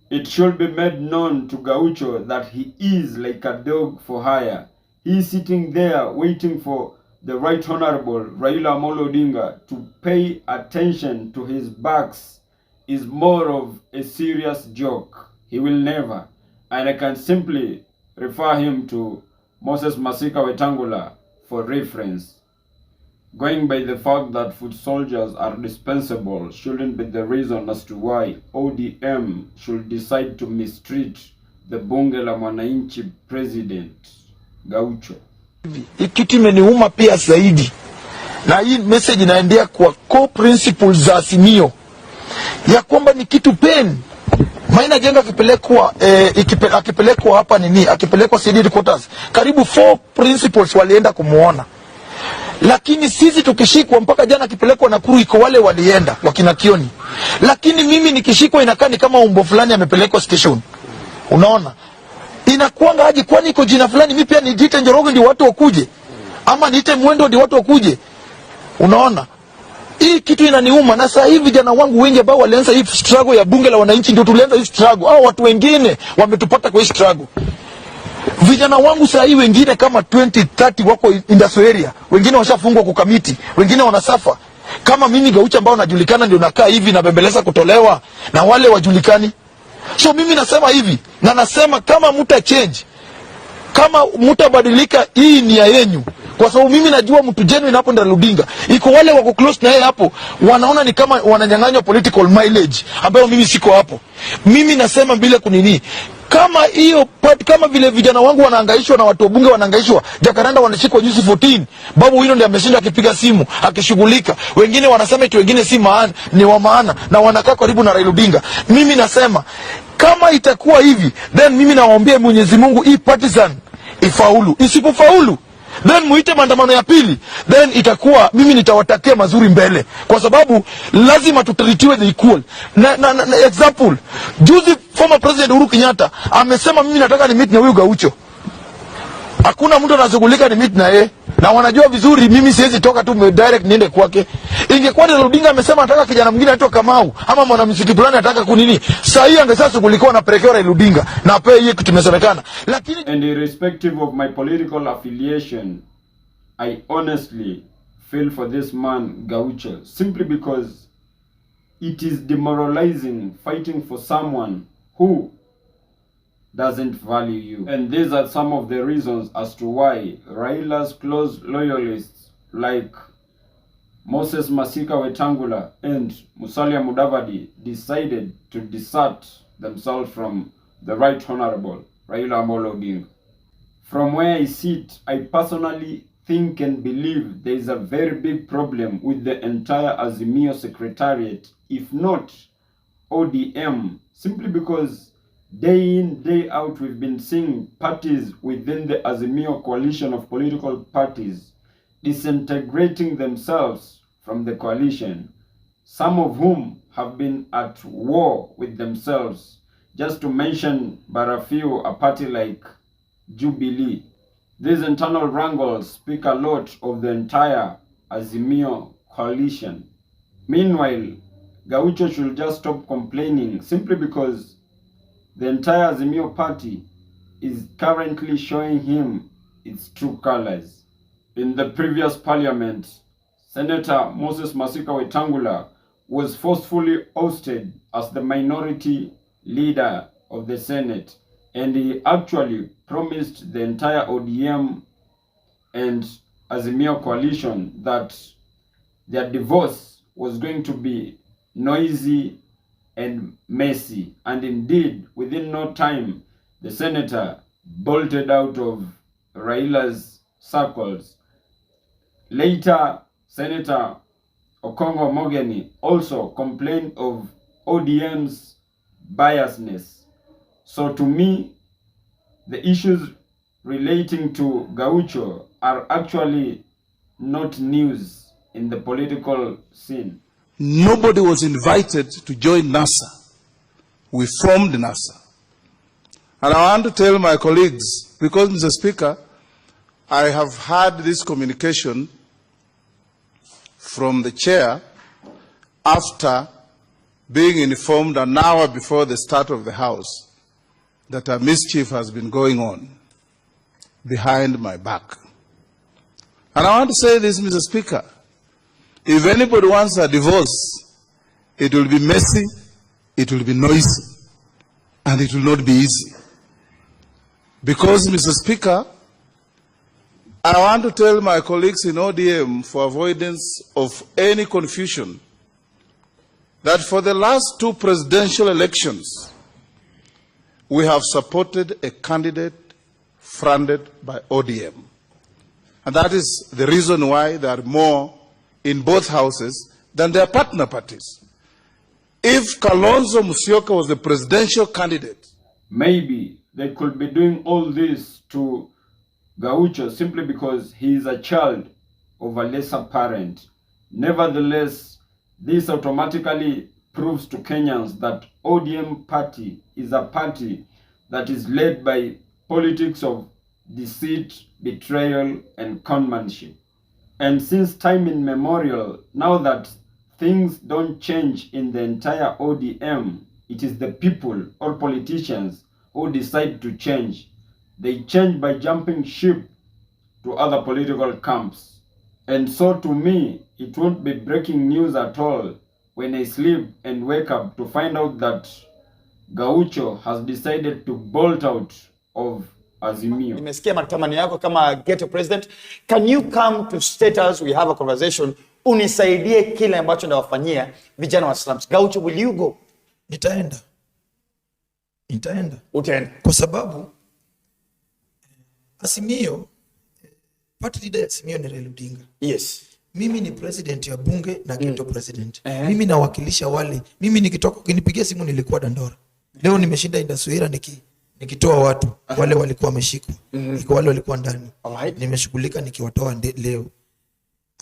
It should be made known to Gaucho that he is like a dog for hire. He is sitting there waiting for the Right Honorable Raila Odinga to pay attention to his backs is more of a serious joke. He will never. And I can simply refer him to Moses Masika Wetangula for reference. Going by the fact that foot soldiers are dispensable shouldn't be the reason as to why ODM should decide to mistreat the bunge la mwananchi president Gaucho. Kitu imeniuma pia zaidi, na hii message inaendea kwa core principles za Azimio ya kwamba ni kitu pen Maina Jenga akipelekwa hapa nini, akipelekwa CD headquarters, karibu 4 principles walienda kumuona. Lakini sisi tukishikwa, mpaka jana akipelekwa Nakuru iko wale walienda wakina Kioni. Lakini mimi nikishikwa inakaa ni kama umbo fulani amepelekwa station. Unaona? Inakuanga haji, kwani iko jina fulani mimi pia nijiite Njoroge ndio watu wakuje, ama niite Mwendo ndio watu wakuje? Unaona? Hii kitu inaniuma. Na sasa hivi vijana wangu wengi ambao walianza hii struggle ya bunge la wananchi ndio tulianza hii struggle. Hao watu wengine wametupata kwa hii struggle. Vijana wangu sasa hivi wengine kama 20-30 wako industrial area, wengine washafungwa kwa kamiti, wengine wanasafa. Kama mimi Gaucho ambao najulikana ndio nakaa hivi na bembeleza kutolewa, na wale wajulikani. So mimi nasema hivi, na nasema kama muta change, kama mutabadilika, hii ni ya yenu. Kwa sababu mimi najua mtu genuine hapo ndio Odinga. Iko wale wako close na yeye hapo, wanaona ni kama wananyang'anywa political mileage, ambayo mimi siko hapo. Mimi nasema bila kunini, kama hiyo kama vile vijana wangu wanahangaishwa na watu wa bunge wanahangaishwa, Jacaranda wanashikwa juzi 14, Babu Wino ndiye ameshinda akipiga simu, akishughulika. Wengine wanasema eti wengine si maana, ni wa maana, na wanakaa karibu na Raila Odinga. Mimi nasema kama itakuwa hivi, then mimi nawaombea Mwenyezi Mungu hii partisan ifaulu. Isipofaulu, then muite maandamano ya pili, then itakuwa mimi nitawatakia mazuri mbele, kwa sababu lazima tutritiwe the equal. Na example, juzi former president Uhuru Kenyatta amesema mimi nataka ni meet na huyu Gaucho. Hakuna mtu anazungulika ni meet na yeye, na wanajua vizuri mimi siwezi toka tu direct niende kwake. Ingekuwa Raila Odinga amesema nataka kijana mwingine atoka Kamau ama mwanamuziki fulani nataka kunini, saa hii angesasa kulikuwa na pelekeo Raila Odinga na pia hiyo kitu imesemekana. Lakini and irrespective of my political affiliation, I honestly feel for this man Gaucho, simply because it is demoralizing fighting for someone who doesn't value you. And these are some of the reasons as to why Raila's close loyalists like Moses Masika Wetangula and Musalia Mudavadi decided to desert themselves from the Right Honorable Raila Odinga. From where I sit, I personally think and believe there is a very big problem with the entire Azimio Secretariat, if not ODM, simply because day in, day out, we've been seeing parties within the Azimio coalition of political parties disintegrating themselves from the coalition, some of whom have been at war with themselves. Just to mention but a few, a party like Jubilee. These internal wrangles speak a lot of the entire Azimio coalition. Meanwhile, Gaucho should just stop complaining, simply because the entire Azimio party is currently showing him its true colors. In the previous parliament, Senator Moses Masika Wetangula was forcefully ousted as the minority leader of the Senate, and he actually promised the entire ODM and Azimio coalition that their divorce was going to be noisy and messy. And indeed, within no time, the senator bolted out of Raila's circles. Later, Senator Okongo Mogeni also complained of ODM's biasness. So to me, the issues relating to Gaucho are actually not news in the political scene. Nobody was invited to join NASA. We formed NASA. And I want to tell my colleagues, because, Mr. Speaker, I have had this communication from the chair after being informed an hour before the start of the House that a mischief has been going on behind my back. And I want to say this, Mr. Speaker. If anybody wants a divorce, it will be messy, it will be noisy, and it will not be easy. Because, Mr. Speaker, I want to tell my colleagues in ODM, for avoidance of any confusion, that for the last 2 presidential elections, we have supported a candidate fronted by ODM. And that is the reason why there are more in both houses than their partner parties. If Kalonzo Musyoka was the presidential candidate, maybe they could be doing all this to Gaucho simply because he is a child of a lesser parent. Nevertheless, this automatically proves to Kenyans that ODM party is a party that is led by politics of deceit, betrayal, and conmanship. And since time immemorial, now that things don't change in the entire ODM, it is the people or politicians who decide to change. They change by jumping ship to other political camps. And so to me, it won't be breaking news at all when I sleep and wake up to find out that Gaucho has decided to bolt out of Azimio. Nimesikia matamanio yako kama ghetto president. Can you come to State House, we have a conversation, unisaidie kile ambacho ndawafanyia vijana wa slums. Gaucho, will you go? Nitaenda. Utaenda. Kwa sababu Azimio, party leader ya Azimio ni Raila Odinga. Yes. Mimi ni president ya bunge na ghetto president. Mimi nawakilisha wale. Mimi nikitoka ukinipigia simu nilikuwa Dandora. Leo nimeshinda Indasuira nikitoa watu wale walikuwa wameshikwa. Niko wale walikuwa ndani. Nimeshughulika nikiwatoa leo.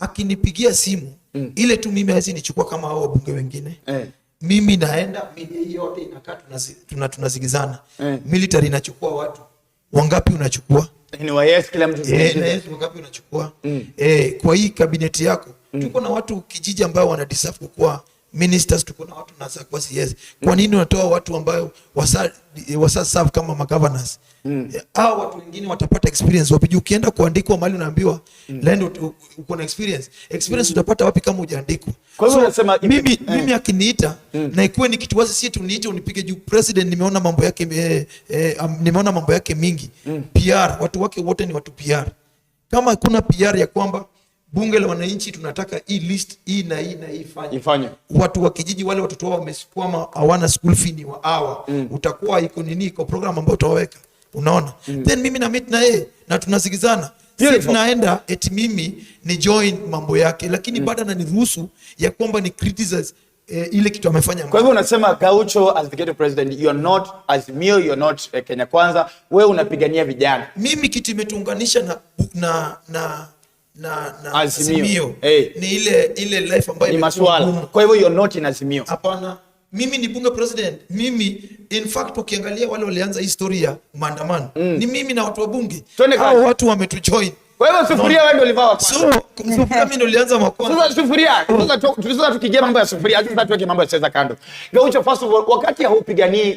Akinipigia simu ile tu mimi hawezi nichukua kama hao wabunge wengine. Mimi naenda mimi yote inakaa tunazigizana. Military inachukua watu. Wangapi unachukua? Anyway, yes, kila mtu wangapi unachukua? Kwa hii kabineti yako tuko na watu kijiji ambao wana deserve kuwa ministers, tuko na watu na kwa CS. Kwa nini unatoa watu ambao wasa serve kama governors? Hao watu wengine watapata experience wapi? Ukienda kuandikwa mahali unaambiwa land uko na experience utapata wapi kama hujaandikwa? Kwa hiyo unasema mimi akiniita na ikuwe ni kitu wazi, si tuniite unipige juu president, nimeona mambo yake mingi. PR, watu wake wote ni watu PR. Kama hakuna PR ya kwamba bunge la wananchi tunataka hii list hii na hii ifanye. Watu wa kijiji wale watoto wao wamekwama hawana school fee ni hawa. Utakuwa iko nini iko program ambayo utaweka. Unaona? Then mimi na meet na yeye na tunasikizana. Si tunaenda eti mimi ni join mambo yake, lakini bado ananiruhusu ya kwamba ni criticize ile kitu amefanya. Kwa hivyo unasema Gaucho as the ghetto president, you are not Azimio, you are not Kenya Kwanza, wewe unapigania vijana. Mimi kitu imetuunganisha na Azimio. Ni ile life ambayo ni maswala. Kwa hivyo you are not in Azimio. Hapana. Mimi ni bunge president. Mimi in fact ukiangalia wale walianza historia maandamano ni mimi na watu wa bunge. Hao watu wametujoin. Kwa hivyo sufuria wewe ndio ulivaa wa kwanza. So sufuria mimi ndio nilianza wa kwanza. Sasa sufuria, sasa tukigia mambo ya sufuria, sasa tuweke mambo ya siasa kando. Gaucho, first of all, wakati haupiganii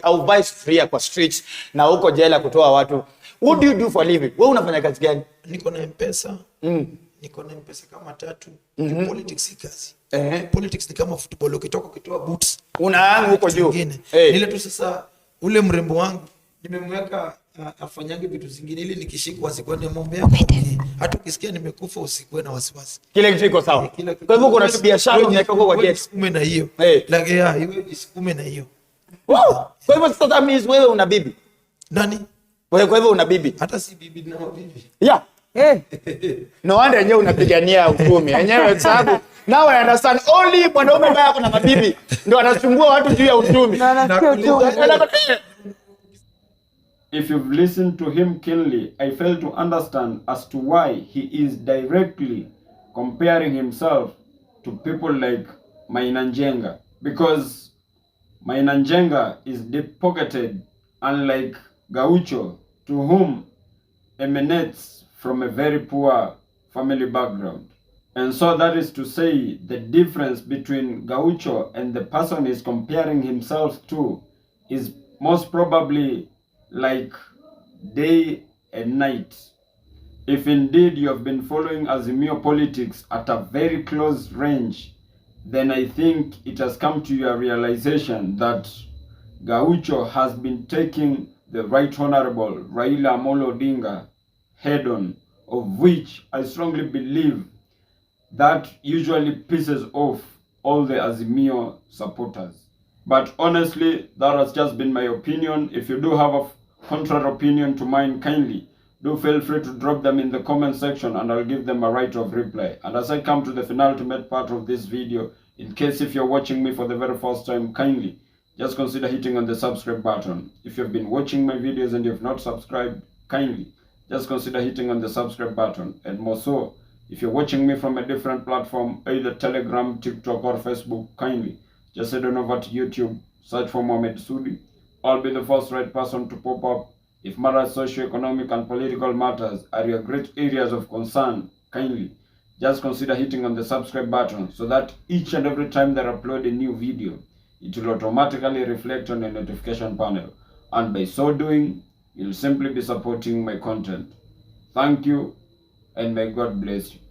au buy sufuria kwa streets na huko jela kutoa watu, what do you do for a living? Wewe unafanya kazi gani? Niko na M-Pesa. Niko na M-Pesa kama 3. Politics si kazi. Politics ni kama football, ukitoka ukitoa boots unaangu huko juu. Ile tu sasa ule mrembo wangu nimemweka afanyange vitu zingine ili nikishikwa asikuwe na mambo yako. Hata ukisikia nimekufa usikuwe na wasiwasi. Kile kitu iko sawa. Kwa hivyo kuna biashara unaweka huko kwa gate. Ume na hiyo. Like iwe isikume na hiyo. Wow. Kwa hivyo sasa means wewe una bibi. Nani? Wewe kwa hivyo una bibi. Hata si bibi na bibi. Yeah. No wonder yenyewe unapigania uchumi. Yenyewe sababu now I understand only mwanaume ambaye ako na mabibi ndio anasumbua watu juu ya uchumi. If you've listened to him keenly, I fail to understand as to why he is directly comparing himself to people like Mainanjenga, because Mainanjenga is deep-pocketed, unlike Gaucho, to whom emanates from a very poor family background. And so that is to say, the difference between Gaucho and the person he's comparing himself to is most probably like day and night. If indeed you have been following Azimio politics at a very close range, then I think it has come to your realization that Gaucho has been taking the Right Honorable Raila Odinga head on, of which I strongly believe that usually pisses off all the Azimio supporters. But honestly, that has just been my opinion. If you do have a contrary opinion to mine, kindly do feel free to drop them in the comment section and I'll give them a right of reply. And as I come to the penultimate part of this video, in case if you're watching me for the very first time, kindly just consider hitting on the subscribe button. If you've been watching my videos and you've not subscribed, kindly just consider hitting on the subscribe button. And more so, if you're watching me from a different platform, either Telegram, TikTok, or Facebook, kindly just head on over to YouTube, search for Mohamed Sudi. I'll be the first right person to pop up. If matters socio-economic and political matters are your great areas of concern, kindly just consider hitting on the subscribe button so that each and every time that I upload a new video, it will automatically reflect on the notification panel. And by so doing, you'll simply be supporting my content. Thank you, and may God bless you.